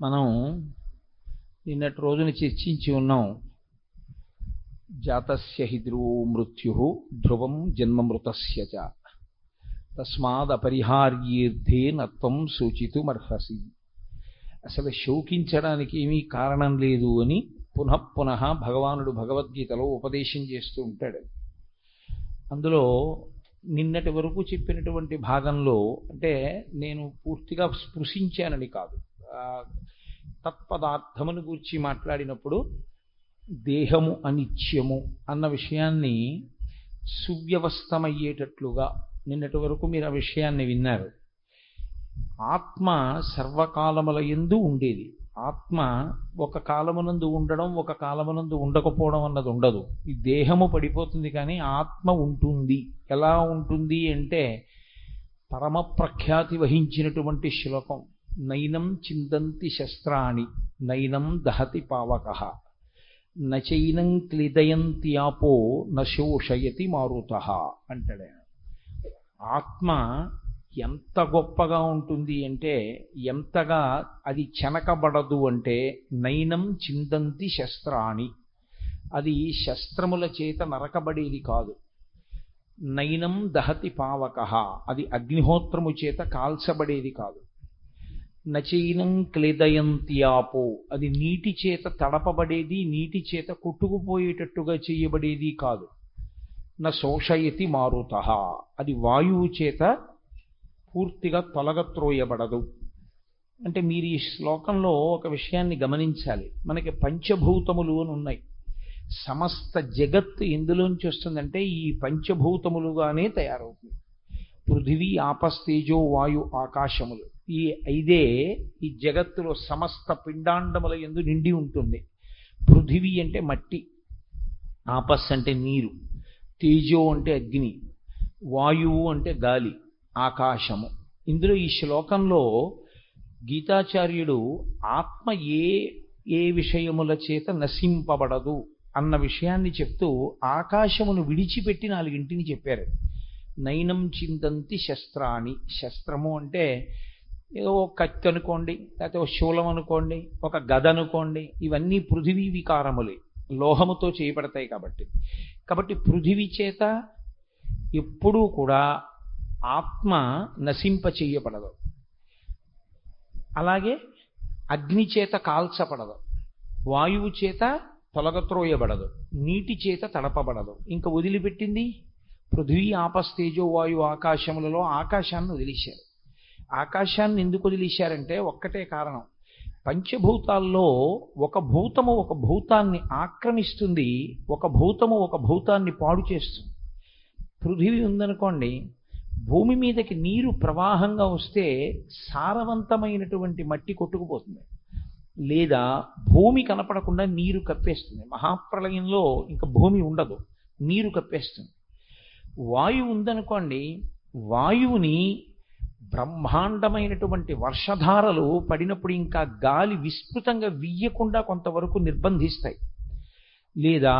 మనం నిన్నటి రోజున చర్చించి ఉన్నాం. జాతస్య హి ధ్రువో మృత్యు ధ్రువం జన్మమృతస్య చ తస్మాదపరిహార్యేర్థే నత్వం సూచితుమర్హసి. అసలు శోకించడానికి ఏమీ కారణం లేదు అని పునః భగవానుడు భగవద్గీతలో ఉపదేశం చేస్తూ ఉంటాడు. అందులో నిన్నటి వరకు చెప్పినటువంటి భాగంలో, అంటే నేను పూర్తిగా స్పృశించానని కాదు, తత్పదార్థమును గూర్చి మాట్లాడినప్పుడు దేహము అనిత్యము అన్న విషయాన్ని సువ్యవస్థమయ్యేటట్లుగా నిన్నటి వరకు మీరు ఆ విషయాన్ని విన్నారు. ఆత్మ సర్వకాలముల యందు ఉండేది. ఆత్మ ఒక కాలమునందు ఉండడం, ఒక కాలమునందు ఉండకపోవడం అన్నది ఉండదు. ఈ దేహము పడిపోతుంది కానీ ఆత్మ ఉంటుంది. ఎలా ఉంటుంది అంటే, పరమ ప్రఖ్యాతి వహించినటువంటి శ్లోకం, నైనం చిందంతి శస్త్రాణి నైనం దహతి పావకః నచైనం క్లిదయంతి ఆపో నశోషయతి మారుతః అంటాడు. ఆత్మ ఎంత గొప్పగా ఉంటుంది అంటే, ఎంతగా అది చెనకబడదు అంటే, నైనం చిందంతి శస్త్రాణి, అది శస్త్రముల చేత నరకబడేది కాదు. నైనం దహతి పావకః, అది అగ్నిహోత్రము చేత కాల్చబడేది కాదు. నచైనం క్లేదయంతి ఆపో, అది నీటి చేత తడపబడేది, నీటి చేత కొట్టుకుపోయేటట్టుగా చేయబడేది కాదు. న శోషయతి మారుతః, అది వాయువు చేత పూర్తిగా తొలగత్రోయబడదు. అంటే మీరు ఈ శ్లోకంలో ఒక విషయాన్ని గమనించాలి. మనకి పంచభూతములు అని ఉన్నాయి. సమస్త జగత్తు ఎందులోంచి వస్తుందంటే ఈ పంచభూతములుగానే తయారవుతుంది. పృథివీ, ఆపస్తేజో, వాయు, ఆకాశములు, ఈ ఐదే ఈ జగత్తులో సమస్త పిండాండముల యందు నిండి ఉంటుంది. పృథివీ అంటే మట్టి, ఆపస్ అంటే నీరు, తేజో అంటే అగ్ని, వాయువు అంటే గాలి, ఆకాశము. ఇందులో ఈ శ్లోకంలో గీతాచార్యుడు ఆత్మ ఏ విషయముల చేత నశింపబడదు అన్న విషయాన్ని చెప్తూ ఆకాశమును విడిచిపెట్టి నాలుగింటిని చెప్పారు. నైనం చిందంతి శస్త్రాణి, శస్త్రము అంటే ఏదో కత్తి అనుకోండి, లేకపోతే ఒక శూలం అనుకోండి, ఒక గద అనుకోండి, ఇవన్నీ పృథివీ వికారములే, లోహముతో చేయబడతాయి. కాబట్టి పృథివీ చేత ఎప్పుడూ కూడా ఆత్మ నశింప చెయ్యబడదు. అలాగే అగ్ని చేత కాల్చబడదు, వాయువు చేత తొలగత్రోయబడదు, నీటి చేత తడపబడదు. ఇంకా వదిలిపెట్టింది పృథివీ, ఆపస్తేజో, వాయు, ఆకాశములలో ఆకాశాన్ని వదిలేశారు. ఆకాశాన్ని ఎందుకు వదిలేశారంటే ఒక్కటే కారణం, పంచభూతాల్లో ఒక భూతము ఒక భూతాన్ని ఆక్రమిస్తుంది, ఒక భూతము ఒక భూతాన్ని పాడు చేస్తుంది. పృథివీ ఉందనుకోండి, భూమి మీదకి నీరు ప్రవాహంగా వస్తే సారవంతమైనటువంటి మట్టి కొట్టుకుపోతుంది, లేదా భూమి కనపడకుండా నీరు కప్పేస్తుంది. మహాప్రళయంలో ఇంకా భూమి ఉండదు, నీరు కప్పేస్తుంది. వాయువు ఉందనుకోండి, వాయువుని బ్రహ్మాండమైనటువంటి వర్షధారలు పడినప్పుడు ఇంకా గాలి విస్తృతంగా వీయకుండా కొంతవరకు నిర్బంధిస్తాయి. లేదా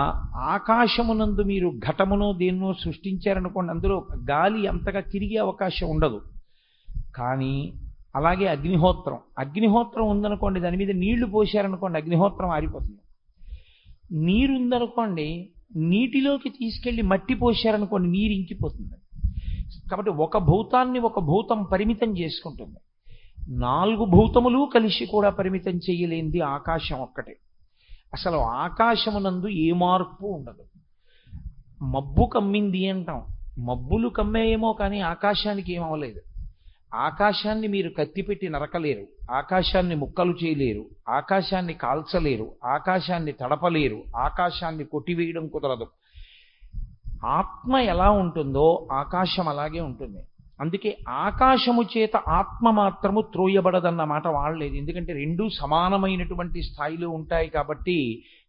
ఆకాశమునందు మీరు ఘటమునో దేన్నో సృష్టించారనుకోండి, అందులో గాలి అంతగా తిరిగే అవకాశం ఉండదు. కానీ అలాగే అగ్నిహోత్రం ఉందనుకోండి, దాని మీద నీళ్లు పోశారనుకోండి, అగ్నిహోత్రం ఆరిపోతుంది. నీరుందనుకోండి, నీటిలోకి తీసుకెళ్లి మట్టి పోశారనుకోండి, నీరు ఇంకిపోతుంది. కాబట్టి ఒక భూతాన్ని ఒక భూతం పరిమితం చేసుకుంటుంది. 4 భూతములు కలిసి కూడా పరిమితం చేయలేనిది ఆకాశం ఒక్కటే. అసలు ఆకాశమునందు ఏ మార్పు ఉండదు. మబ్బు కమ్మింది అంటాం, మబ్బులు కమ్మేయేమో కానీ ఆకాశానికి ఏమవలేదు. ఆకాశాన్ని మీరు కత్తిపెట్టి నరకలేరు, ఆకాశాన్ని ముక్కలు చేయలేరు, ఆకాశాన్ని కాల్చలేరు, ఆకాశాన్ని తడపలేరు, ఆకాశాన్ని కొట్టివేయడం కుదరదు. ఆత్మ ఎలా ఉంటుందో ఆకాశం అలాగే ఉంటుంది. అందుకే ఆకాశము చేత ఆత్మ మాత్రము త్రోయబడదన్న మాట వాడలేదు. ఎందుకంటే రెండూ సమానమైనటువంటి స్థాయిలో ఉంటాయి కాబట్టి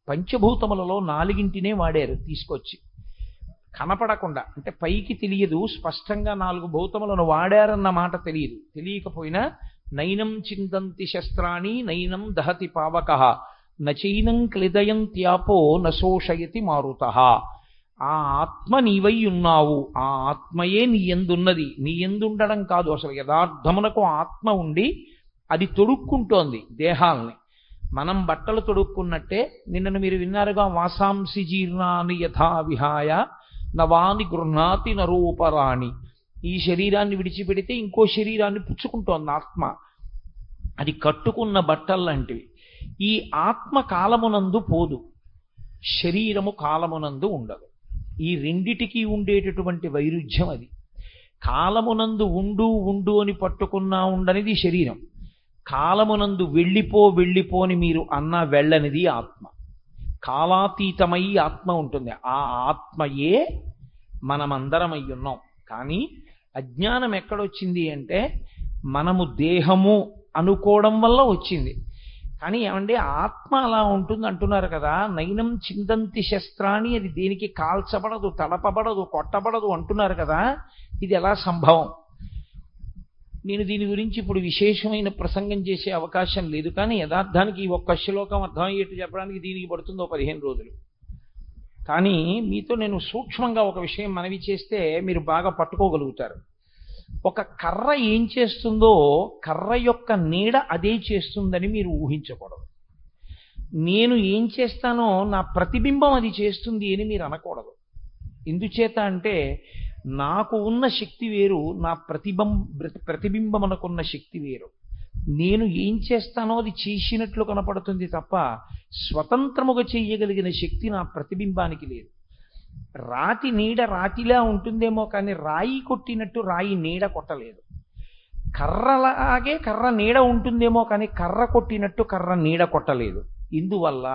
పంచభూతములలో 4 వాడారు తీసుకొచ్చి. కనపడకుండా అంటే పైకి తెలియదు, స్పష్టంగా 4 భూతములను వాడారన్న మాట తెలియదు. తెలియకపోయినా నైనం చిందంతి శస్త్రాణి నైనం దహతి పావకః నచైనం క్లిదయంత్యాపో నశోషయతి మారుతః. ఆ ఆత్మ నీవై ఉన్నావు, ఆ ఆత్మయే నీ యందున్నది. నీ యందుండడం కాదు, అసలు యథార్థమునకు ఆత్మ ఉండి అది తొడుక్కుంటోంది దేహాల్ని. మనం బట్టలు తొడుక్కున్నట్టే నిన్నను మీరు విన్నారుగా, వాసాంసి జీర్ణాని యథా విహాయ నవాని గృహ్ణాతి నరూపరాణి. ఈ శరీరాన్ని విడిచిపెడితే ఇంకో శరీరాన్ని పుచ్చుకుంటోంది ఆత్మ. అది కట్టుకున్న బట్టలు లాంటివి. ఈ ఆత్మ కాలమునందు పోదు, శరీరము కాలమునందు ఉండదు. ఈ రెండిటికి ఉండేటటువంటి వైరుధ్యం అది. కాలమునందు ఉండు ఉండు అని పట్టుకున్నా ఉండనిది శరీరం. కాలమునందు వెళ్ళిపోని మీరు అన్నా వెళ్ళనిది ఆత్మ. కాలాతీతమై ఆత్మ ఉంటుంది. ఆ ఆత్మయే మనమందరం అయి ఉన్నాం. కానీ అజ్ఞానం ఎక్కడొచ్చింది అంటే మనము దేహము అనుకోవడం వల్ల వచ్చింది. కానీ ఏమంటే ఆత్మ అలా ఉంటుంది అంటున్నారు కదా, నైనం చిందంతి శస్త్రాన్ని, అది దేనికి కాల్చబడదు, తడపబడదు, కొట్టబడదు అంటున్నారు కదా, ఇది ఎలా సంభవం? నేను దీని గురించి ఇప్పుడు విశేషమైన ప్రసంగం చేసే అవకాశం లేదు. కానీ యథార్థానికి ఈ ఒక్క శ్లోకం అర్థమయ్యేట్టు చెప్పడానికి దీనికి పడుతుందో 15 రోజులు. కానీ మీతో నేను సూక్ష్మంగా ఒక విషయం మనవి చేస్తే మీరు బాగా పట్టుకోగలుగుతారు. ఒక కర్ర ఏం చేస్తుందో కర్ర యొక్క నీడ అదే చేస్తుందని మీరు ఊహించకూడదు. నేను ఏం చేస్తానో నా ప్రతిబింబం అది చేస్తుంది అని మీరు అనకూడదు. ఎందుచేత అంటే నాకు ఉన్న శక్తి వేరు, నా ప్రతిబింబమునకున్న శక్తి వేరు. నేను ఏం చేస్తానో అది చేసినట్లు కనపడుతుంది తప్ప స్వతంత్రముగా చేయగలిగిన శక్తి నా ప్రతిబింబానికి లేదు. రాతి నీడ రాతిలా ఉంటుందేమో కానీ రాయి కొట్టినట్టు రాయి నీడ కొట్టలేదు. కర్రలాగే కర్ర నీడ ఉంటుందేమో కానీ కర్ర కొట్టినట్టు కర్ర నీడ కొట్టలేదు. ఇందువల్ల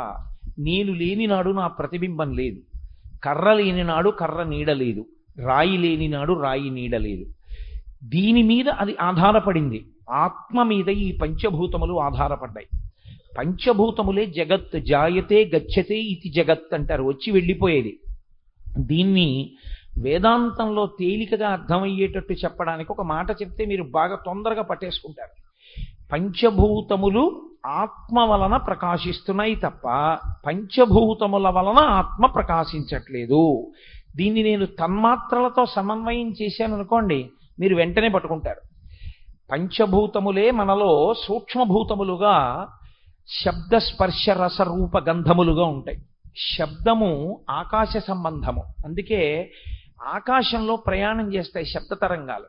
నేను లేని నాడు నా ప్రతిబింబం లేదు, కర్ర లేని నాడు కర్ర నీడ లేదు, రాయి లేని నాడు రాయి నీడ లేదు. దీని మీద అది ఆధారపడింది. ఆత్మ మీద ఈ పంచభూతములు ఆధారపడ్డాయి. పంచభూతములే జగత్. జాయతే గచ్చతే ఇది జగత్ అంటారు, వచ్చి వెళ్ళిపోయేది. దీన్ని వేదాంతంలో తేలికగా అర్థమయ్యేటట్టు చెప్పడానికి ఒక మాట చెప్తే మీరు బాగా తొందరగా పట్టేసుకుంటారు. పంచభూతములు ఆత్మ వలన ప్రకాశిస్తున్నాయి తప్ప పంచభూతముల వలన ఆత్మ ప్రకాశించట్లేదు. దీన్ని నేను తన్మాత్రలతో సమన్వయం చేశాను అనుకోండి, మీరు వెంటనే పట్టుకుంటారు. పంచభూతములే మనలో సూక్ష్మభూతములుగా శబ్ద స్పర్శ రస రూప గంధములుగా ఉంటాయి. శబ్దము ఆకాశ సంబంధము, అందుకే ఆకాశంలో ప్రయాణం చేస్తాయి శబ్ద తరంగాలు.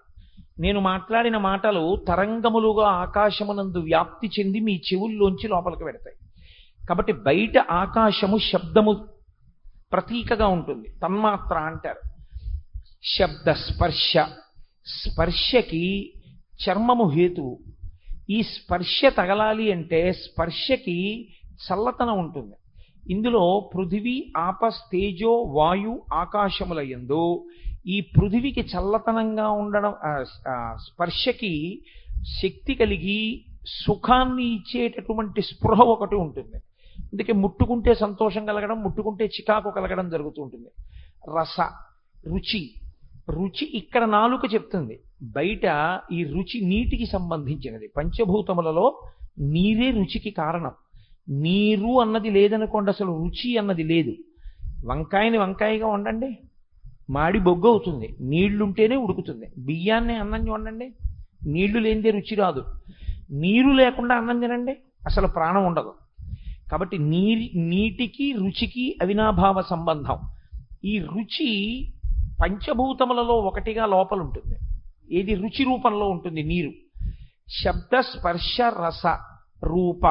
నేను మాట్లాడిన మాటలు తరంగములుగా ఆకాశమునందు వ్యాప్తి చెంది మీ చెవుల్లోంచి లోపలికి పెడతాయి. కాబట్టి బయట ఆకాశము శబ్దము ప్రతీకగా ఉంటుంది, తన్మాత్ర అంటారు. శబ్ద స్పర్శ, స్పర్శకి చర్మము హేతువు. ఈ స్పర్శ తగలాలి అంటే స్పర్శకి చల్లతనం ఉంటుంది. ఇందులో పృథివీ ఆపస్ తేజో వాయు ఆకాశముల యందు ఈ పృథివికి చల్లతనంగా ఉండడం, స్పర్శకి శక్తి కలిగి సుఖాన్ని ఇచ్చేటటువంటి స్పృహ ఒకటి ఉంటుంది. అందుకే ముట్టుకుంటే సంతోషం కలగడం, ముట్టుకుంటే చికాకు కలగడం జరుగుతూ ఉంటుంది. రస, రుచి. రుచి ఇక్కడ నాలుక చెప్తుంది, బయట ఈ రుచి నీటికి సంబంధించినది. పంచభూతములలో నీరే రుచికి కారణం. నీరు అన్నది లేదనుకోండి, అసలు రుచి అన్నది లేదు. వంకాయని వంకాయగా వండండి, మాడి బొగ్గు అవుతుంది, నీళ్లుంటేనే ఉడుకుతుంది. బియ్యాన్ని అన్నం వండండి, నీళ్లు లేనిదే రుచి రాదు. నీరు లేకుండా అన్నం తినండి, అసలు ప్రాణం ఉండదు. కాబట్టి నీటికి రుచికి అవినాభావ సంబంధం. ఈ రుచి పంచభూతములలో ఒకటిగా లోపల ఉంటుంది. ఏది రుచి రూపంలో ఉంటుంది? నీరు. శబ్ద స్పర్శ రస రూప.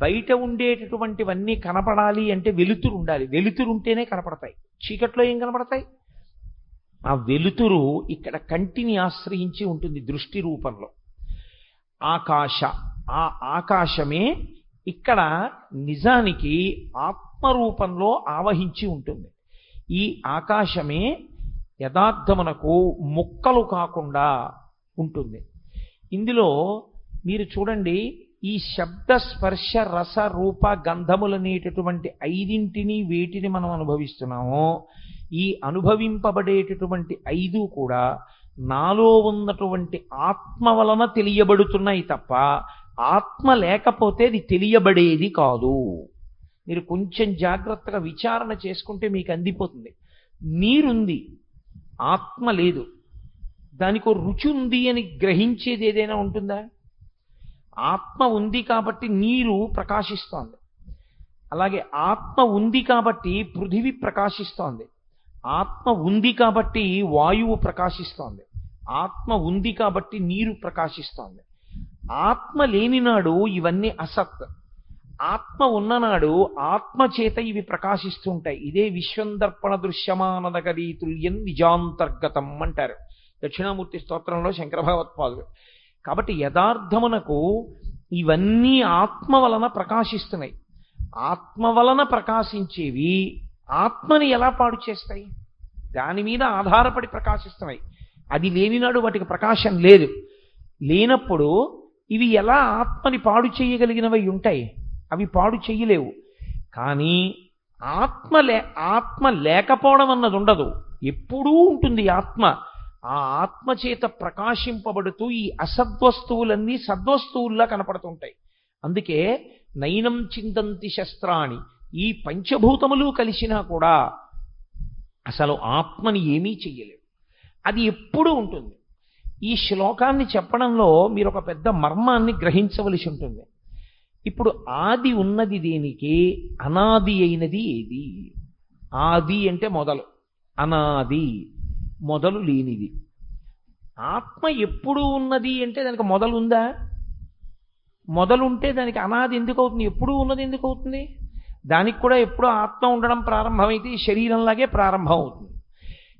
బయట ఉండేటటువంటివన్నీ కనపడాలి అంటే వెలుతురు ఉండాలి. వెలుతురు ఉంటేనే కనపడతాయి. చీకట్లో ఏం కనపడతాయి? ఆ వెలుతురు ఇక్కడ కంటిని ఆశ్రయించి ఉంటుంది దృష్టి రూపంలో. ఆకాశ, ఆ ఆకాశమే ఇక్కడ నిజానికి ఆత్మరూపంలో ఆవహించి ఉంటుంది. ఈ ఆకాశమే యథార్థమునకు ముక్కలు కాకుండా ఉంటుంది. ఇందులో మీరు చూడండి, ఈ శబ్ద స్పర్శ రస రూప గంధములనేటటువంటి ఐదింటిని వేటిని మనం అనుభవిస్తున్నామో, ఈ అనుభవింపబడేటటువంటి ఐదు కూడా నాలో ఉన్నటువంటి ఆత్మ వలన తెలియబడుతున్నాయి తప్ప ఆత్మ లేకపోతే అది తెలియబడేది కాదు. మీరు కొంచెం జాగ్రత్తగా విచారణ చేసుకుంటే మీకు అందిపోతుంది. నీరుంది, ఆత్మ లేదు. దానికి రుచి ఉంది అని గ్రహించేది ఏదైనా ఉంటుందా? ఆత్మ ఉంది కాబట్టి నీరు ప్రకాశిస్తోంది. అలాగే ఆత్మ ఉంది కాబట్టి పృథివీ ప్రకాశిస్తోంది. ఆత్మ ఉంది కాబట్టి వాయువు ప్రకాశిస్తోంది. ఆత్మ ఉంది కాబట్టి నీరు ప్రకాశిస్తోంది. ఆత్మ లేనినాడు ఇవన్నీ అసత్. ఆత్మ ఉన్ననాడు ఆత్మ చేత ఇవి ప్రకాశిస్తుంటాయి. ఇదే విశ్వందర్పణ దృశ్యమానదగరీ తుల్యం నిజాంతర్గతం అంటారు దక్షిణామూర్తి స్తోత్రంలో శంకర భగవత్పాదులు. కాబట్టి యథార్థమునకు ఇవన్నీ ఆత్మ వలన ప్రకాశిస్తున్నాయి. ఆత్మ వలన ప్రకాశించేవి ఆత్మని ఎలా పాడు చేస్తాయి? దాని మీద ఆధారపడి ప్రకాశిస్తున్నాయి. అది లేనినాడు వాటికి ప్రకాశం లేదు. లేనప్పుడు ఇవి ఎలా ఆత్మని పాడు చేయగలిగినవి ఉంటాయి? అవి పాడు చెయ్యలేవు. కానీ ఆత్మ లేకపోవడం అన్నది ఉండదు, ఎప్పుడూ ఉంటుంది ఆత్మ. ఆ ఆత్మ చేత ప్రకాశింపబడుతూ ఈ అసద్వస్తువులన్నీ సద్వస్తువుల్లా కనపడుతుంటాయి. అందుకే నైనం చిందంతి శస్త్రాణి, ఈ పంచభూతములు కలిసినా కూడా అసలు ఆత్మని ఏమీ చెయ్యలేవు. అది ఎప్పుడూ ఉంటుంది. ఈ శ్లోకాన్ని చెప్పడంలో మీరు ఒక పెద్ద మర్మాన్ని గ్రహించవలసి ఉంటుంది. ఇప్పుడు ఆది ఉన్నది దేనికి? అనాది అయినది ఏది? ఆది అంటే మొదలు, అనాది మొదలు లేనిది. ఆత్మ ఎప్పుడు ఉన్నది అంటే దానికి మొదలు ఉందా? మొదలుంటే దానికి అనాది ఎందుకు అవుతుంది? ఎప్పుడూ ఉన్నది ఎందుకు అవుతుంది? దానికి కూడా ఎప్పుడో ఆత్మ ఉండడం ప్రారంభమైతే ఈ శరీరంలాగే ప్రారంభం అవుతుంది.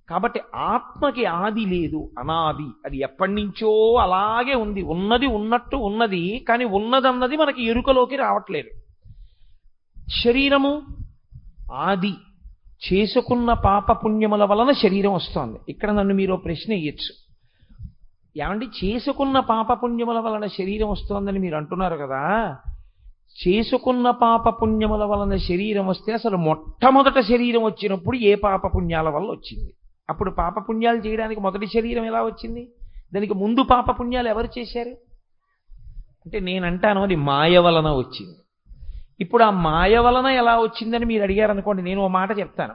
కాబట్టి ఆత్మకి ఆది లేదు, అనాది. అది ఎప్పటి నుంచో అలాగే ఉంది. ఉన్నది ఉన్నట్టు ఉన్నది, కానీ ఉన్నదన్నది మనకి ఎరుకలోకి రావట్లేదు. శరీరము ఆది, చేసుకున్న పాపపుణ్యముల వలన శరీరం వస్తోంది. ఇక్కడ నన్ను మీరు ప్రశ్న ఇయ్యచ్చు, ఏమండి చేసుకున్న పాపపుణ్యముల వలన శరీరం వస్తోందని మీరు అంటున్నారు కదా, చేసుకున్న పాపపుణ్యముల వలన శరీరం వస్తే అసలు మొట్టమొదట శరీరం వచ్చినప్పుడు ఏ పాపపుణ్యాల వల్ల వచ్చింది? అప్పుడు పాపపుణ్యాలు చేయడానికి మొదటి శరీరం ఎలా వచ్చింది? దానికి ముందు పాపపుణ్యాలు ఎవరు చేశారు? అంటే నేనంటాను అది మాయ వలన వచ్చింది. ఇప్పుడు ఆ మాయ వలన ఎలా వచ్చిందని మీరు అడిగారనుకోండి, నేను ఓ మాట చెప్తాను.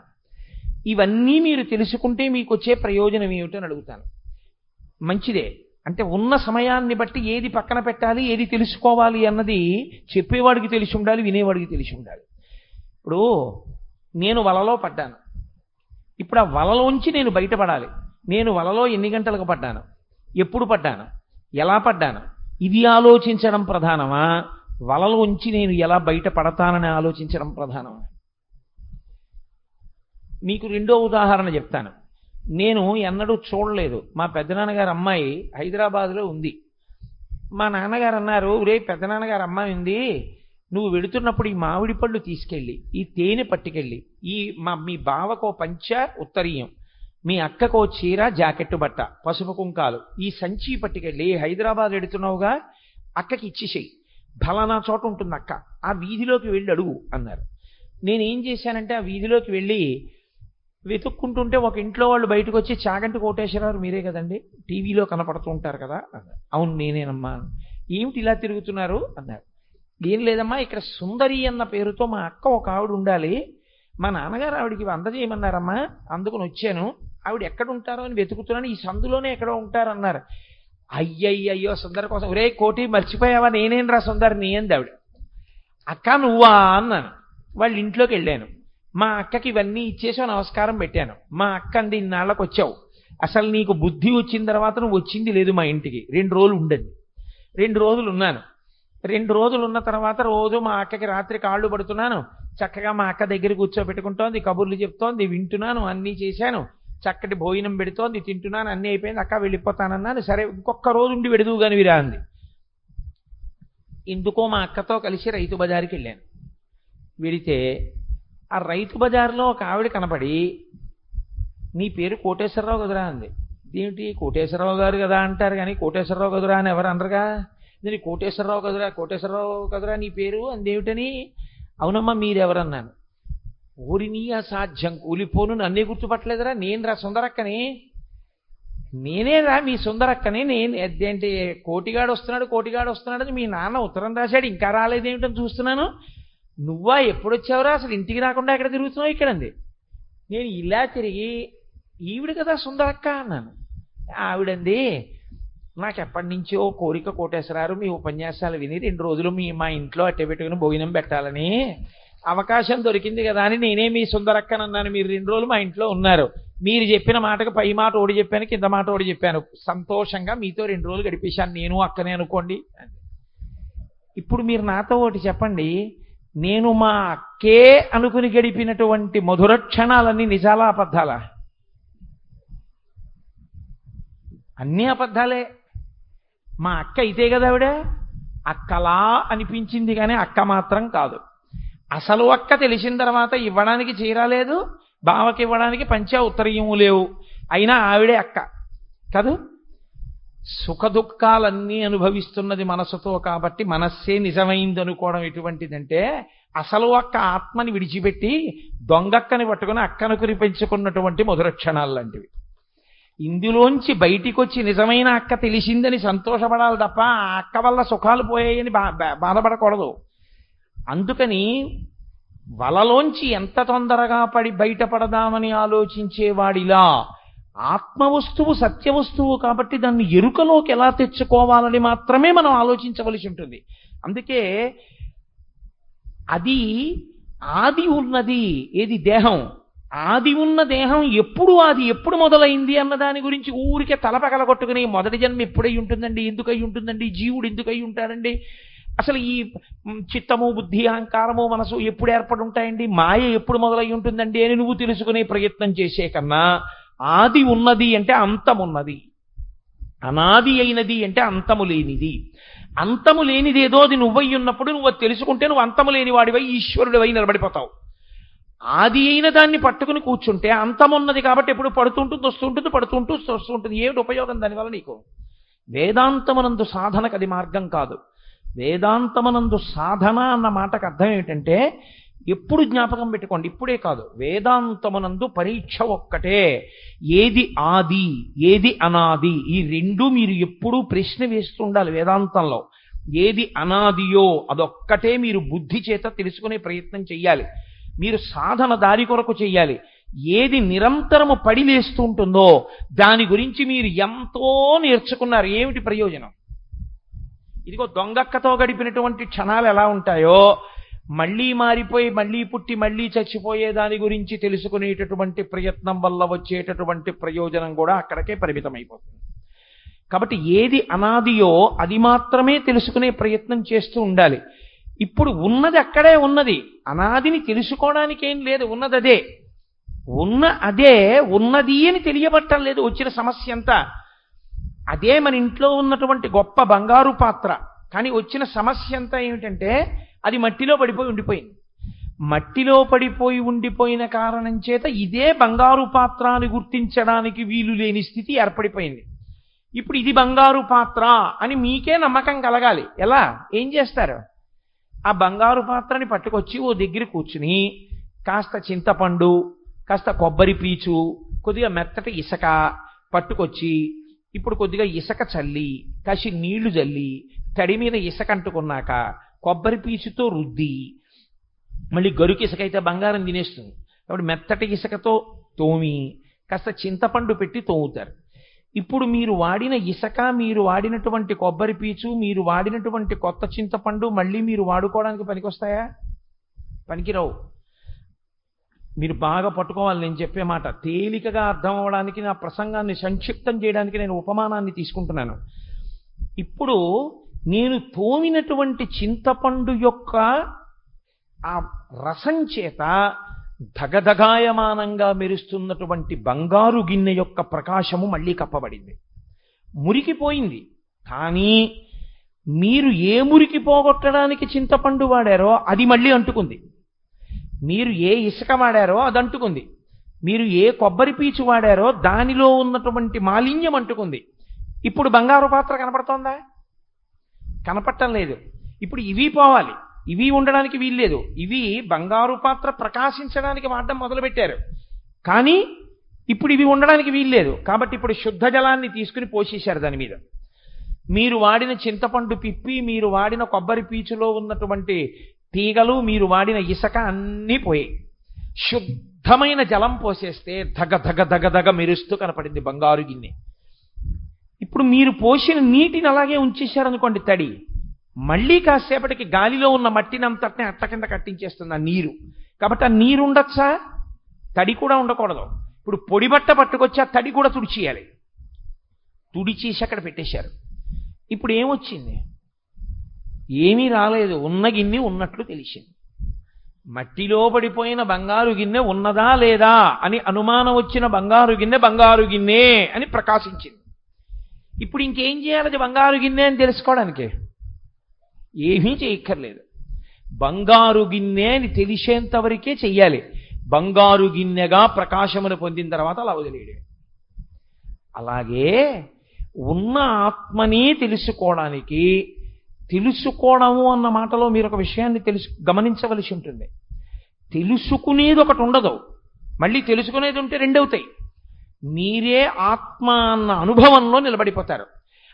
ఇవన్నీ మీరు తెలుసుకుంటే మీకు వచ్చే ప్రయోజనం ఏమిటని అడుగుతాను. మంచిదే, అంటే ఉన్న సమయాన్ని బట్టి ఏది పక్కన పెట్టాలి, ఏది తెలుసుకోవాలి అన్నది చెప్పేవాడికి తెలిసి ఉండాలి, వినేవాడికి తెలిసి ఉండాలి. ఇప్పుడు నేను వలలో పడ్డాను, ఇప్పుడు ఆ వలలోంచి నేను బయటపడాలి. నేను వలలో ఎన్ని గంటలకు పడ్డాను, ఎప్పుడు పడ్డాను, ఎలా పడ్డాను, ఇది ఆలోచించడం ప్రధానమా, వలలోంచి నేను ఎలా బయటపడతానని ఆలోచించడం ప్రధానమా? మీకు రెండో ఉదాహరణ చెప్తాను. నేను ఎన్నడూ చూడలేదు, మా పెద్దనాన్నగారు అమ్మాయి హైదరాబాద్లో ఉంది. మా నాన్నగారు అన్నారు, రే పెద్దనాన్నగారు అమ్మాయి ఉంది, నువ్వు వెళుతున్నప్పుడు ఈ మామిడి పళ్ళు తీసుకెళ్ళి, ఈ తేనె పట్టుకెళ్ళి, మీ బావకో పంచ ఉత్తరీయం, మీ అక్కకో చీర జాకెట్టు బట్ట పసుపు కుంకాలు, ఈ సంచి పట్టుకెళ్ళి హైదరాబాద్ వెళుతున్నావుగా అక్కకి ఇచ్చేసేయి, ఫలానా చోట ఉంటుంది అక్క, ఆ వీధిలోకి వెళ్ళి అడుగు అన్నారు. నేనేం చేశానంటే ఆ వీధిలోకి వెళ్ళి వెతుక్కుంటుంటే ఒక ఇంట్లో వాళ్ళు బయటకు వచ్చి, చాగంటి కోటేశ్వరరావు మీరే కదండి, టీవీలో కనపడుతూ ఉంటారు కదా అన్నారు. అవును నేనేనమ్మా. ఏమిటి ఇలా తిరుగుతున్నారు అన్నారు. ఏం లేదమ్మా, ఇక్కడ సుందరి అన్న పేరుతో మా అక్క ఒక ఆవిడ ఉండాలి, మా నాన్నగారు ఆవిడికి అందజేయమన్నారమ్మా, అందుకని వచ్చాను, ఆవిడ ఎక్కడ ఉంటారో అని వెతుకుతున్నాను, ఈ సందులోనే ఎక్కడో ఉంటారన్నారు. అయ్యయ్యో సుందరి కోసం, ఒరే కోటి మర్చిపోయావా, నేనేం రా సుందరిని అంది ఆవిడ. అక్క నువ్వా అన్నాను. వాళ్ళ ఇంట్లోకి వెళ్ళాను, మా అక్కకి ఇవన్నీ ఇచ్చేసి నమస్కారం పెట్టాను. మా అక్క అంది, ఇన్నాళ్ళకి వచ్చావు, అసలు నీకు బుద్ధి వచ్చిన తర్వాత నువ్వు వచ్చింది లేదు మా ఇంటికి, 2 రోజులు ఉండండి. 2 రోజులు ఉన్నాను. 2 రోజులు ఉన్న తర్వాత రోజు మా అక్కకి రాత్రి కాళ్ళు పడుతున్నాను, చక్కగా మా అక్క దగ్గర కూర్చోబెట్టుకుంటోంది, కబుర్లు చెప్తోంది, వింటున్నాను, అన్నీ చేశాను, చక్కటి భోజనం పెడుతోంది, తింటున్నాను, అన్నీ అయిపోయింది, అక్క వెళ్ళిపోతానన్నాను. సరే ఇంకొక రోజు ఉండి వెడుదువు కాని విరా అంది. ఎందుకో మా అక్కతో కలిసి రైతు బజార్కి వెళ్ళాను. వెళితే ఆ రైతు బజార్లో ఒక ఆవిడ కనపడి, నీ పేరు కోటేశ్వరరావు కదురా అంది. ఇదేమిటి కోటేశ్వరరావు గారు కదా అంటారు కానీ కోటేశ్వరరావు కదురా అని ఎవరు అనరుగా. నేను కోటేశ్వరరావు కదురా నీ పేరు అందేమిటని. అవునమ్మా మీరెవరన్నాను. ఊరిని అసాధ్యం కూలిపోను, నన్నే గుర్తుపట్టలేదురా, నేను రా సుందరక్కని, నేనే రా మీ సుందరక్కని. నేను ఏంటి కోటిగాడు వస్తున్నాడు అని మీ నాన్న ఉత్తరం రాశాడు, ఇంకా రాలేదేమిటని చూస్తున్నాను. నువ్వా ఎప్పుడొచ్చావురా, అసలు ఇంటికి రాకుండా ఎక్కడ తిరుగుతున్నావు ఇక్కడంది. నేను ఇలా తిరిగి ఈవిడ కదా సుందరక్క అన్నాను. ఆవిడంది, నాకు ఎప్పటి నుంచో కోరిక కోటేశ్వరారు మీ ఉపన్యాసాలు విని 2 రోజులు మా ఇంట్లో అట్టే పెట్టుకుని భోజనం పెట్టాలని అవకాశం దొరికింది కదా అని నేనే మీ సుందరక్కనన్నాను. మీరు 2 రోజులు మా ఇంట్లో ఉన్నారు. మీరు చెప్పిన మాటకు పై మాట ఓడి చెప్పాను, కింద మాట ఓడి చెప్పాను. సంతోషంగా మీతో 2 రోజులు గడిపేశాను, నేను అక్కనే అనుకోండి. ఇప్పుడు మీరు నాతో ఒకటి చెప్పండి, నేను మా అక్కే అనుకుని గడిపినటువంటి మధుర క్షణాలన్నీ నిజాలా అబద్ధాలా? అన్నీ అబద్ధాలే. మా అక్క అయితే కదా ఆవిడ అక్కలా అనిపించింది, కానీ అక్క మాత్రం కాదు. అసలు అక్క తెలిసిన తర్వాత ఇవ్వడానికి చీరలేదు, బావకి ఇవ్వడానికి పంచా ఉత్తరీయము లేవు, అయినా ఆవిడే అక్క కాదు. సుఖ దుఃఖాలన్నీ అనుభవిస్తున్నది మనసుతో కాబట్టి మనస్సే నిజమైంది అనుకోవడం ఎటువంటిదంటే, అసలు అక్క ఆత్మని విడిచిపెట్టి దొంగక్కని పట్టుకుని అక్కనుకుని పెంచుకున్నటువంటి మధుర క్షణాలు లాంటివి. ఇందులోంచి బయటికి వచ్చి నిజమైన అక్క తెలిసిందని సంతోషపడాలి తప్ప ఆ అక్క వల్ల సుఖాలు పోయాయని బాధపడకూడదు. అందుకని వలలోంచి ఎంత తొందరగా బయటపడదామని ఆలోచించేవాడిలా ఆత్మవస్తువు సత్యవస్తువు కాబట్టి దాన్ని ఎరుకలోకి ఎలా తెచ్చుకోవాలని మాత్రమే మనం ఆలోచించవలసి ఉంటుంది. అందుకే అది ఆది ఉన్నది ఏది దేహం, ఆది ఉన్న దేహం ఎప్పుడు మొదలైంది అన్న దాని గురించి ఊరికే తలపగలగొట్టుకుని మొదటి జన్మ ఎప్పుడై ఉంటుందండి, ఎందుకై ఉంటుందండి, జీవుడు ఎందుకై ఉంటాడండి, అసలు ఈ చిత్తము బుద్ధి అహంకారము మనసు ఎప్పుడు ఏర్పడి ఉంటాయండి, మాయ ఎప్పుడు మొదలై ఉంటుందండి అని నువ్వు తెలుసుకునే ప్రయత్నం చేసే కన్నా ఆది ఉన్నది అంటే అంతమున్నది, అనాది అయినది అంటే అంతము లేనిది. అంతము లేనిదేదో అది నువ్వై ఉన్నప్పుడు నువ్వు తెలుసుకుంటే నువ్వు అంతము లేని వాడివై ఈశ్వరుడివై నిలబడిపోతావు. ఆది అయిన దాన్ని పట్టుకుని కూర్చుంటే అంతమున్నది కాబట్టి ఎప్పుడు పడుతుంటుంది వస్తుంటుంది, పడుతుంటూ వస్తుంటుంది. ఏమిటి ఉపయోగం దానివల్ల నీకు? వేదాంతమనందు సాధనకు అది మార్గం కాదు. వేదాంతమనందు సాధన అన్న మాటకు అర్థం ఏమిటంటే, ఎప్పుడు జ్ఞాపకం పెట్టుకోండి, ఇప్పుడే కాదు, వేదాంతమనందు పరీక్ష ఒక్కటే. ఏది ఆది ఏది అనాది ఈ రెండు మీరు ఎప్పుడూ ప్రశ్న వేస్తూ ఉండాలి. వేదాంతంలో ఏది అనాదియో అదొక్కటే మీరు బుద్ధి చేత తెలుసుకునే ప్రయత్నం చెయ్యాలి. మీరు సాధన దారి కొరకు చెయ్యాలి. ఏది నిరంతరము పడిలేస్తూ ఉంటుందో దాని గురించి మీరు ఎంతో నేర్చుకున్నారు, ఏమిటి ప్రయోజనం? ఇదిగో దొంగక్కతో గడిపినటువంటి క్షణాలు ఎలా ఉంటాయో, మళ్ళీ మారిపోయి మళ్ళీ పుట్టి మళ్ళీ చచ్చిపోయే దాని గురించి తెలుసుకునేటటువంటి ప్రయత్నం వల్ల వచ్చేటటువంటి ప్రయోజనం కూడా అక్కడికే పరిమితమైపోతుంది. కాబట్టి ఏది అనాదియో అది మాత్రమే తెలుసుకునే ప్రయత్నం చేస్తూ ఉండాలి. ఇప్పుడు ఉన్నది అక్కడే ఉన్నది, అనాదిని తెలుసుకోవడానికి ఏం లేదు, ఉన్నది అదే. అదే ఉన్నది అని తెలియబట్టం లేదు. వచ్చిన సమస్య అంతా అదే. మన ఇంట్లో ఉన్నటువంటి గొప్ప బంగారు పాత్ర, కానీ వచ్చిన సమస్య అంతా ఏమిటంటే అది మట్టిలో పడిపోయి ఉండిపోయింది. మట్టిలో పడిపోయి ఉండిపోయిన కారణం చేత ఇదే బంగారు పాత్ర అని గుర్తించడానికి వీలు లేని స్థితి ఏర్పడిపోయింది. ఇప్పుడు ఇది బంగారు పాత్ర అని మీకే నమ్మకం కలగాలి. ఎలా? ఏం చేస్తారు? ఆ బంగారు పాత్రని పట్టుకొచ్చి ఓ దగ్గర కూర్చుని కాస్త చింతపండు, కాస్త కొబ్బరి పీచు, కొద్దిగా మెత్తటి ఇసుక పట్టుకొచ్చి ఇప్పుడు కొద్దిగా ఇసుక చల్లి కాసి నీళ్లు చల్లి తడి మీద ఇసుక అంటుకున్నాక కొబ్బరి పీచుతో రుద్ది, మళ్ళీ గరుకు ఇసుక అయితే బంగారం తినేస్తుంది కాబట్టి మెత్తటి ఇసుకతో తోమి కాస్త చింతపండు పెట్టి తోముతారు. ఇప్పుడు మీరు వాడిన ఇసుక, మీరు వాడినటువంటి కొబ్బరి పీచు, మీరు వాడినటువంటి కొత్త చింతపండు మళ్ళీ మీరు వాడుకోవడానికి పనికొస్తాయా? పనికిరావు. మీరు బాగా పట్టుకోవాలి నేను చెప్పే మాట. తేలికగా అర్థం అవ్వడానికి నా ప్రసంగాన్ని సంక్షిప్తం చేయడానికి నేను ఉపమానాన్ని తీసుకుంటున్నాను. ఇప్పుడు నేను తోమినటువంటి చింతపండు యొక్క ఆ రసం చేత ధగధగాయమానంగా మెరుస్తున్నటువంటి బంగారు గిన్నె యొక్క ప్రకాశము మళ్ళీ కప్పబడింది, మురికిపోయింది. కానీ మీరు ఏ మురికి పోగొట్టడానికి చింతపండు వాడారో అది మళ్ళీ అంటుకుంది. మీరు ఏ ఇసుక వాడారో అది అంటుకుంది. మీరు ఏ కొబ్బరి పీచు వాడారో దానిలో ఉన్నటువంటి మాలిన్యం అంటుకుంది. ఇప్పుడు బంగారు పాత్ర కనపడుతోందా? కనపడటం లేదు. ఇప్పుడు ఇవి పోవాలి, ఇవి ఉండడానికి వీల్లేదు. ఇవి బంగారు పాత్ర ప్రకాశించడానికి వాడడం మొదలుపెట్టారు, కానీ ఇప్పుడు ఇవి ఉండడానికి వీల్లేదు. కాబట్టి ఇప్పుడు శుద్ధ జలాన్ని తీసుకుని పోసేశారు దాని మీద. మీరు వాడిన చింతపండు పిప్పి, మీరు వాడిన కొబ్బరి పీచులో ఉన్నటువంటి తీగలు, మీరు వాడిన ఇసుక అన్నీ పోయాయి. శుద్ధమైన జలం పోసేస్తే ధగ ధగ ధగ ధగ మెరుస్తూ కనపడింది బంగారు గిన్నె. ఇప్పుడు మీరు పోసిన నీటిని అలాగే ఉంచేశారనుకోండి తడి, మళ్ళీ కాసేపటికి గాలిలో ఉన్న మట్టిని అంతటిని అట్ట కింద కట్టించేస్తుంది ఆ నీరు. కాబట్టి ఆ నీరు ఉండొచ్చా? తడి కూడా ఉండకూడదు. ఇప్పుడు పొడి బట్ట పట్టుకొచ్చి ఆ తడి కూడా తుడిచేయాలి. తుడిచేసి అక్కడ పెట్టేశారు. ఇప్పుడు ఏమొచ్చింది? ఏమీ రాలేదు. ఉన్న గిన్నె ఉన్నట్లు తెలిసింది. మట్టిలో పడిపోయిన బంగారు గిన్నె ఉన్నదా లేదా అని అనుమానం వచ్చిన బంగారు గిన్నె అని ప్రకాశించింది. ఇప్పుడు ఇంకేం చేయాలి అది బంగారు గిన్నె అని తెలుసుకోవడానికి? ఏమీ చేయక్కర్లేదు. బంగారు గిన్నె అని తెలిసేంత వరకే చెయ్యాలి. బంగారు గిన్నెగా ప్రకాశమును పొందిన తర్వాత అలా వదిలేయడం. అలాగే ఉన్న ఆత్మని తెలుసుకోవడానికి, తెలుసుకోవడము అన్న మాటలో మీరు ఒక విషయాన్ని గమనించవలసి ఉంటుంది. తెలుసుకునేది ఒకటి ఉండదు, మళ్ళీ తెలుసుకునేది ఉంటే రెండవుతాయి. మీరే ఆత్మ అన్న అనుభవంలో నిలబడిపోతారు.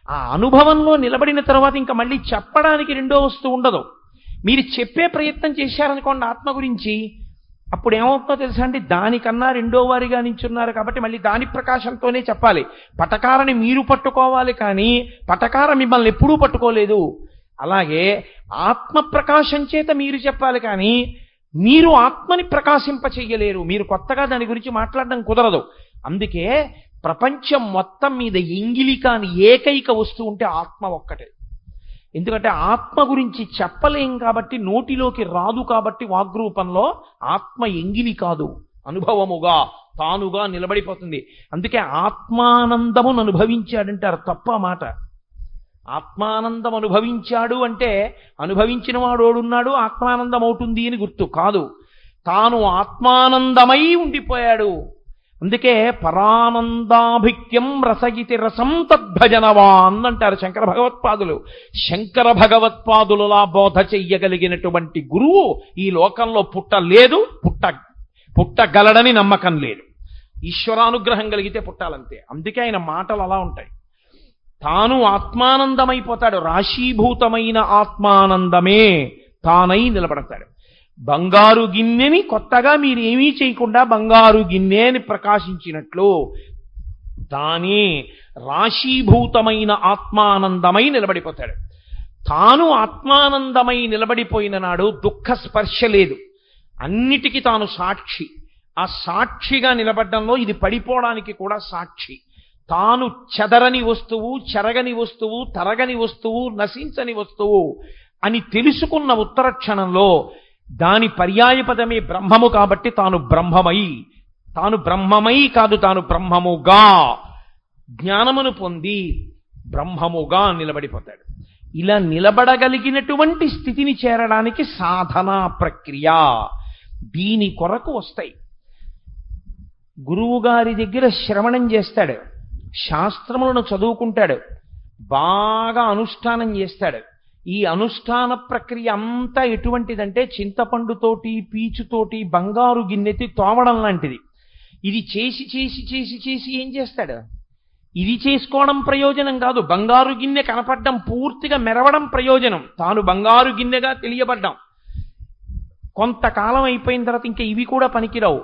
ఆ అనుభవంలో నిలబడిన తర్వాత ఇంకా మళ్ళీ చెప్పడానికి రెండో వస్తువు ఉండదు. మీరు చెప్పే ప్రయత్నం చేశారనుకోండి ఆత్మ గురించి, అప్పుడు ఏమవుతుందో తెలుసా అండి? దానికన్నా రెండో వారిగా నించున్నారు కాబట్టి మళ్ళీ దాని ప్రకాశంతోనే చెప్పాలి. పటకారని మీరు పట్టుకోవాలి, కానీ పటకార మిమ్మల్ని ఎప్పుడూ పట్టుకోలేదు. అలాగే ఆత్మ ప్రకాశం చేత మీరు చెప్పాలి, కానీ మీరు ఆత్మని ప్రకాశింపచెయ్యలేరు. మీరు కొత్తగా దాని గురించి మాట్లాడడం కుదరదు. అందుకే ప్రపంచం మొత్తం మీద ఎంగిలి కాని ఏకైక వస్తువు ఉంటే ఆత్మ ఒక్కటే. ఎందుకంటే ఆత్మ గురించి చెప్పలేం కాబట్టి, నోటిలోకి రాదు కాబట్టి వాగ్రూపంలో ఆత్మ ఎంగిలి కాదు, అనుభవముగా తానుగా నిలబడిపోతుంది. అందుకే ఆత్మానందమును అనుభవించాడంటారు. తప్ప మాట. ఆత్మానందం అనుభవించాడు అంటే అనుభవించిన వాడు ఓడున్నాడు ఆత్మానందం అవుతుంది అని గుర్తు కాదు. తాను ఆత్మానందమై ఉండిపోయాడు. అందుకే పరానందాభిక్యం రసగితి రసం తద్భజనవాన్ అంటారు శంకర భగవత్పాదులు. శంకర భగవత్పాదులలా బోధ చెయ్యగలిగినటువంటి గురువు ఈ లోకంలో పుట్టలేదు, పుట్టగలడని నమ్మకం లేదు. ఈశ్వరానుగ్రహం కలిగితే పుట్టాలంతే. అందుకే ఆయన మాటలు అలా ఉంటాయి. తాను ఆత్మానందమైపోతాడు. రాశీభూతమైన ఆత్మానందమే తానై నిలబడతాడు. బంగారు గిన్నెని కొత్తగా మీరేమీ చేయకుండా బంగారు గిన్నె అని ప్రకాశించినట్లు తానే రాశీభూతమైన ఆత్మానందమై నిలబడిపోతాడు. తాను ఆత్మానందమై నిలబడిపోయిన నాడు దుఃఖ స్పర్శ లేదు. అన్నిటికీ తాను సాక్షి. ఆ సాక్షిగా నిలబడ్డంలో ఇది పడిపోవడానికి కూడా సాక్షి. తాను చెదరని వస్తువు, చెరగని వస్తువు, తరగని వస్తువు, నశించని వస్తువు అని తెలుసుకున్న ఉత్తర క్షణంలో దాని పర్యాయపదమే బ్రహ్మము కాబట్టి తాను బ్రహ్మమై కాదు, తాను బ్రహ్మముగా జ్ఞానమును పొంది బ్రహ్మముగా నిలబడిపోతాడు. ఇలా నిలబడగలిగినటువంటి స్థితిని చేరడానికి సాధనా ప్రక్రియ. దీని కొరకు వస్తాయి. గురువుగారి దగ్గర శ్రవణం చేస్తాడు, శాస్త్రములను చదువుకుంటాడు, బాగా అనుష్ఠానం చేస్తాడు. ఈ అనుష్ఠాన ప్రక్రియ అంతా ఎటువంటిదంటే చింతపండుతోటి పీచుతోటి బంగారు గిన్నెతి తోమడం లాంటిది. ఇది చేసి చేసి చేసి చేసి ఏం చేస్తాడు? ఇది చేసుకోవడం ప్రయోజనం కాదు, బంగారు గిన్నె కనపడడం, పూర్తిగా మెరవడం ప్రయోజనం. తాను బంగారు గిన్నెగా తెలియబడ్డాం. కొంతకాలం అయిపోయిన తర్వాత ఇంకా ఇవి కూడా పనికిరావు.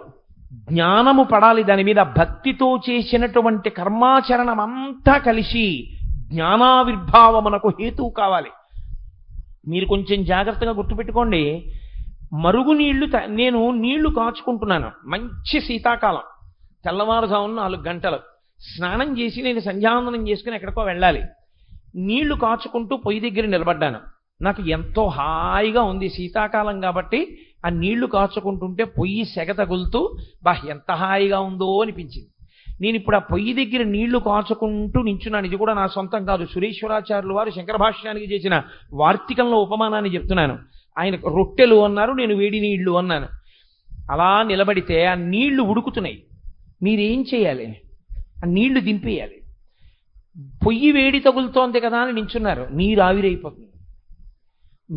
జ్ఞానము పడాలి దాని మీద. భక్తితో చేసినటువంటి కర్మాచరణం అంతా కలిసి జ్ఞానావిర్భావమునకు హేతువు కావాలి. మీరు కొంచెం జాగ్రత్తగా గుర్తుపెట్టుకోండి. నేను నీళ్లు కాచుకుంటున్నాను. మంచి శీతాకాలం, తెల్లవారుజామున 4 గంటలు స్నానం చేసి నేను సంధ్యావందనం చేసుకుని ఎక్కడికో వెళ్ళాలి. నీళ్లు కాచుకుంటూ పొయ్యి దగ్గర నిలబడ్డాను. నాకు ఎంతో హాయిగా ఉంది, శీతాకాలం కాబట్టి. ఆ నీళ్లు కాచుకుంటుంటే పొయ్యి సెగ తగులుతూ ఎంత హాయిగా ఉందో అనిపించింది. నేను ఇప్పుడు ఆ పొయ్యి దగ్గర నీళ్లు కాచుకుంటూ నించున్నాను. ఇది కూడా నా సొంతం కాదు, సురేశ్వరాచార్యులు వారు శంకర భాష్యానికి చేసిన వార్తికంలో ఉపమానాన్ని చెప్తున్నాను. ఆయన రొట్టెలు అన్నారు, నేను వేడి నీళ్లు అన్నాను. అలా నిలబడితే ఆ నీళ్లు ఉడుకుతున్నాయి. మీరేం చేయాలి? ఆ నీళ్లు దింపేయాలి. పొయ్యి వేడి తగులుతోంది కదా అని నించున్నారు, నీరు ఆవిరైపోతుంది.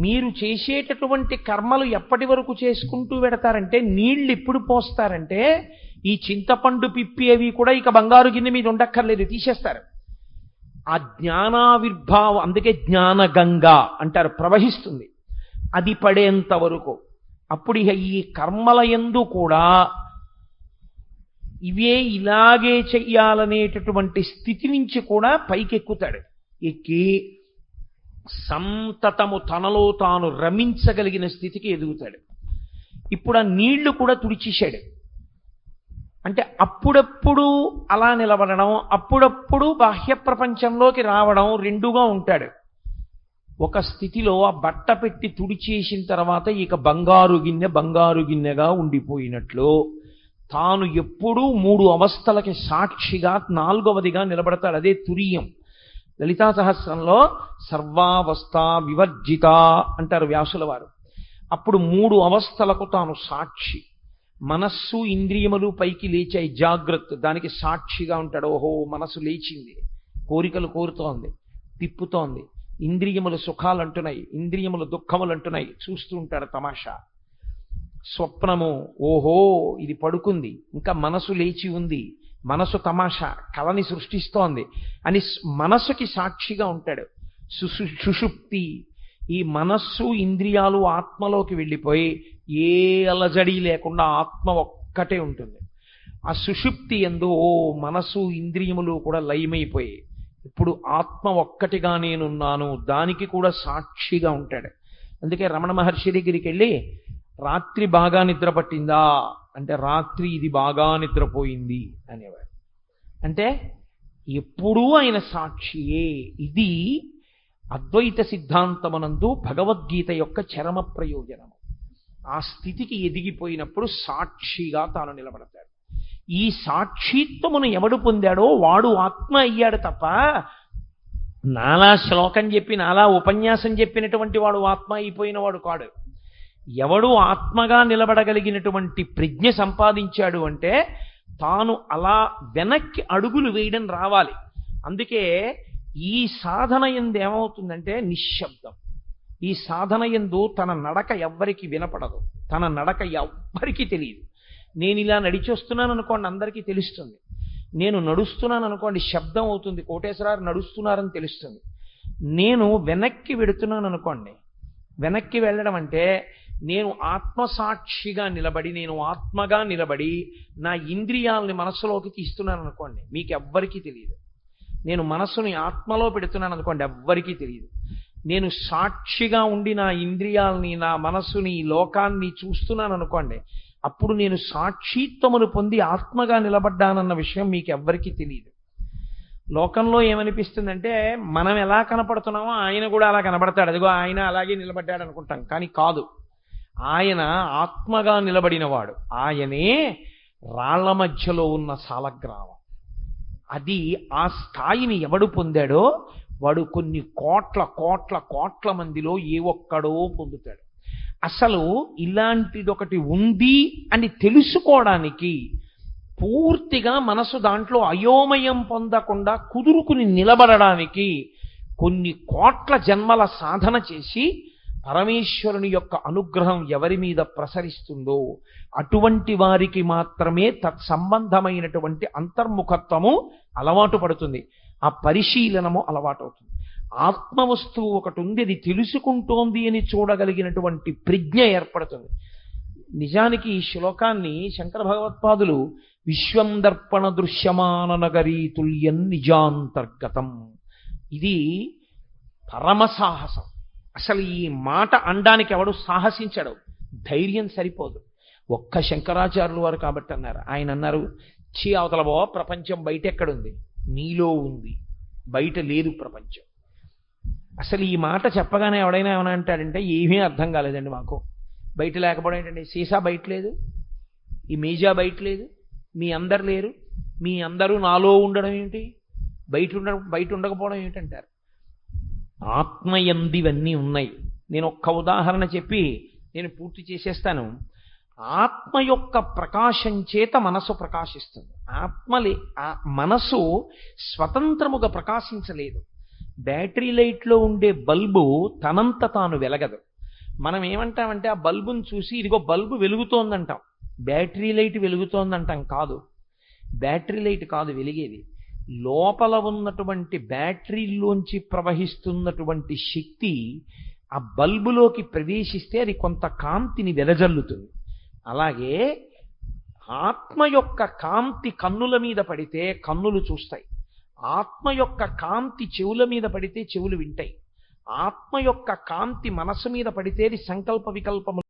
మీరు చేసేటటువంటి కర్మలు ఎప్పటి వరకు చేసుకుంటూ పెడతారంటే, నీళ్లు ఎప్పుడు పోస్తారంటే, ఈ చింతపండు పిప్పి అవి కూడా ఇక బంగారు గిన్నె మీద ఉండక్కర్లేదు, తీసేస్తారు. ఆ జ్ఞానావిర్భావం, అందుకే జ్ఞానగంగా అంటారు, ప్రవహిస్తుంది. అది పడేంత వరకు. అప్పుడు ఈ కర్మల యందు కూడా ఇవే ఇలాగే చెయ్యాలనేటటువంటి స్థితి నుంచి కూడా పైకెక్కుతాడు. ఎక్కి సంతతము తనలో తాను రమించగలిగిన స్థితికి ఎదుగుతాడు. ఇప్పుడు ఆ నీళ్లు కూడా తుడిచేశాడు. అంటే అప్పుడప్పుడు అలా నిలబడడం, అప్పుడప్పుడు బాహ్య ప్రపంచంలోకి రావడం, రెండుగా ఉంటాడు. ఒక స్థితిలో ఆ బట్ట పెట్టి తుడిచేసిన తర్వాత ఇక బంగారు గిన్నెగా ఉండిపోయినట్లు తాను ఎప్పుడూ 3 అవస్థలకి సాక్షిగా 4వదిగా నిలబడతాడు. అదే తురీయం. లలితా సహస్రంలో సర్వావస్థ వివర్జిత అంటారు వ్యాసుల వారు. అప్పుడు 3 అవస్థలకు తాను సాక్షి. మనస్సు ఇంద్రియములు పైకి లేచాయి, జాగ్రత్త, దానికి సాక్షిగా ఉంటాడు. ఓహో, మనసు లేచింది, కోరికలు కోరుతోంది, తిప్పుతోంది, ఇంద్రియములు సుఖాలు అంటున్నాయి, ఇంద్రియములు దుఃఖములు అంటున్నాయి, చూస్తూ ఉంటాడు తమాషా. స్వప్నము, ఓహో ఇది పడుకుంది, ఇంకా మనసు లేచి ఉంది, మనసు తమాషా కళని సృష్టిస్తోంది అని మనసుకి సాక్షిగా ఉంటాడు. సుషుప్తి, ఈ మనస్సు ఇంద్రియాలు ఆత్మలోకి వెళ్ళిపోయి ఏ అలజడి లేకుండా ఆత్మ ఒక్కటే ఉంటుంది. ఆ సుషుప్తి యందు ఓ మనసు ఇంద్రియములు కూడా లయమైపోయి ఇప్పుడు ఆత్మ ఒక్కటిగా నేనున్నాను, దానికి కూడా సాక్షిగా ఉంటాడు. అందుకే రమణ మహర్షి దగ్గరికి వెళ్ళి రాత్రి బాగా నిద్ర పట్టిందా అంటే రాత్రి ఇది బాగా నిద్రపోయింది అనేవాడు. అంటే ఎప్పుడూ ఆయన సాక్షియే. ఇది అద్వైత సిద్ధాంతమనందు భగవద్గీత యొక్క చరమ ప్రయోజనము. ఆ స్థితికి ఎదిగిపోయినప్పుడు సాక్షిగా తాను నిలబడతాడు. ఈ సాక్షిత్వమును ఎవడు పొందాడో వాడు ఆత్మ అయ్యాడు తప్ప నాలా శ్లోకం చెప్పి నాలా ఉపన్యాసం చెప్పినటువంటి వాడు ఆత్మ అయిపోయిన వాడు కాడు. ఎవడు ఆత్మగా నిలబడగలిగినటువంటి ప్రజ్ఞ సంపాదించాడు అంటే తాను అలా వెనక్కి అడుగులు వేయడం రావాలి. అందుకే ఈ సాధన యందు ఏమవుతుందంటే నిశ్శబ్దం. ఈ సాధన యందు తన నడక ఎవ్వరికి వినపడదు, తన నడక ఎవ్వరికి తెలియదు. నేను ఇలా నడిచొస్తున్నాను అనుకోండి, అందరికీ తెలుస్తుంది. నేను నడుస్తున్నాను అనుకోండి, శబ్దం అవుతుంది, కోటేశ్వరారు నడుస్తున్నారని తెలుస్తుంది. నేను వెనక్కి వెడుతున్నాను అనుకోండి, వెనక్కి వెళ్ళడం అంటే నేను ఆత్మసాక్షిగా నిలబడి, నేను ఆత్మగా నిలబడి నా ఇంద్రియాలని మనస్సులోకి తీస్తున్నాను అనుకోండి, మీకు ఎవ్వరికీ తెలియదు. నేను మనస్సుని ఆత్మలో పెడుతున్నాను అనుకోండి, ఎవ్వరికీ తెలియదు. నేను సాక్షిగా ఉండి నా ఇంద్రియాలని, నా మనస్సుని, లోకాన్ని చూస్తున్నాను అనుకోండి, అప్పుడు నేను సాక్షిత్వమును పొంది ఆత్మగా నిలబడ్డానన్న విషయం మీకు ఎవ్వరికీ తెలియదు. లోకంలో ఏమనిపిస్తుందంటే మనం ఎలా కనపడుతున్నామో ఆయన కూడా అలా కనబడతాడు, అదిగో ఆయన అలాగే నిలబడ్డాడు అనుకుంటాం. కానీ కాదు, ఆయన ఆత్మగా నిలబడినవాడు. ఆయనే రాళ్ల మధ్యలో ఉన్న సాలగ్రామం. అది ఆ స్థాయిని ఎవడు పొందాడో వాడు కొన్ని కోట్ల కోట్ల కోట్ల మందిలో ఏ ఒక్కడో పొందుతాడు. అసలు ఇలాంటిదొకటి ఉంది అని తెలుసుకోవడానికి పూర్తిగా మనసు దాంట్లో అయోమయం పొందకుండా కుదురుకుని నిలబడడానికి కొన్ని కోట్ల జన్మల సాధన చేసి పరమేశ్వరుని యొక్క అనుగ్రహం ఎవరి మీద ప్రసరిస్తుందో అటువంటి వారికి మాత్రమే తత్సంబంధమైనటువంటి అంతర్ముఖత్వము అలవాటు పడుతుంది, ఆ పరిశీలనము అలవాటు అవుతుంది. ఆత్మవస్తువు ఒకటి ఉంది, అది తెలుసుకుంటోంది అని చూడగలిగినటువంటి ప్రజ్ఞ ఏర్పడుతుంది. నిజానికి ఈ శ్లోకాన్ని శంకర భగవత్పాదులు విశ్వం దర్పణ దృశ్యమాన నగరీ తుల్యం నిజాంతర్గతం, ఇది పరమ సాహసం. అసలు ఈ మాట అనడానికి ఎవడు సాహసించడు, ధైర్యం సరిపోదు. ఒక్క శంకరాచార్యులు వారు కాబట్టి అన్నారు. ఆయన అన్నారు, చీ అవతల బో, ప్రపంచం బయట ఎక్కడుంది, నీలో ఉంది, బయట లేదు ప్రపంచం. అసలు ఈ మాట చెప్పగానే ఎవడైనా ఏమైనా అంటాడంటే ఏమీ అర్థం కాలేదండి మాకు. బయట లేకపోవడం ఏంటండి, సీసా బయట లేదు, ఈ మేజా బయట లేదు, మీ అందరు లేరు, మీ అందరూ నాలో ఉండడం ఏమిటి, బయట ఉండకపోవడం ఏమిటంటారు. ఆత్మయందివన్నీ ఉన్నాయి. నేను ఒక్క ఉదాహరణ చెప్పి నేను పూర్తి చేసేస్తాను. ఆత్మ యొక్క ప్రకాశం చేత మనసు ప్రకాశిస్తుంది. మనసు స్వతంత్రముగా ప్రకాశించలేదు. బ్యాటరీ లైట్లో ఉండే బల్బు తనంత తాను వెలగదు. మనం ఏమంటామంటే ఆ బల్బును చూసి ఇదిగో బల్బు వెలుగుతోందంటాం, బ్యాటరీ లైట్ వెలుగుతోందంటాం. కాదు, బ్యాటరీ లైట్ కాదు వెలిగేది, లోపల ఉన్నటువంటి బ్యాటరీలోంచి ప్రవహిస్తున్నటువంటి శక్తి ఆ బల్బులోకి ప్రవేశిస్తే అది కొంత కాంతిని వెదజల్లుతుంది. అలాగే ఆత్మ యొక్క కాంతి కన్నుల మీద పడితే కన్నులు చూస్తాయి, ఆత్మ యొక్క కాంతి చెవుల మీద పడితే చెవులు వింటాయి, ఆత్మ యొక్క కాంతి మనసు మీద పడితే అది సంకల్ప వికల్పము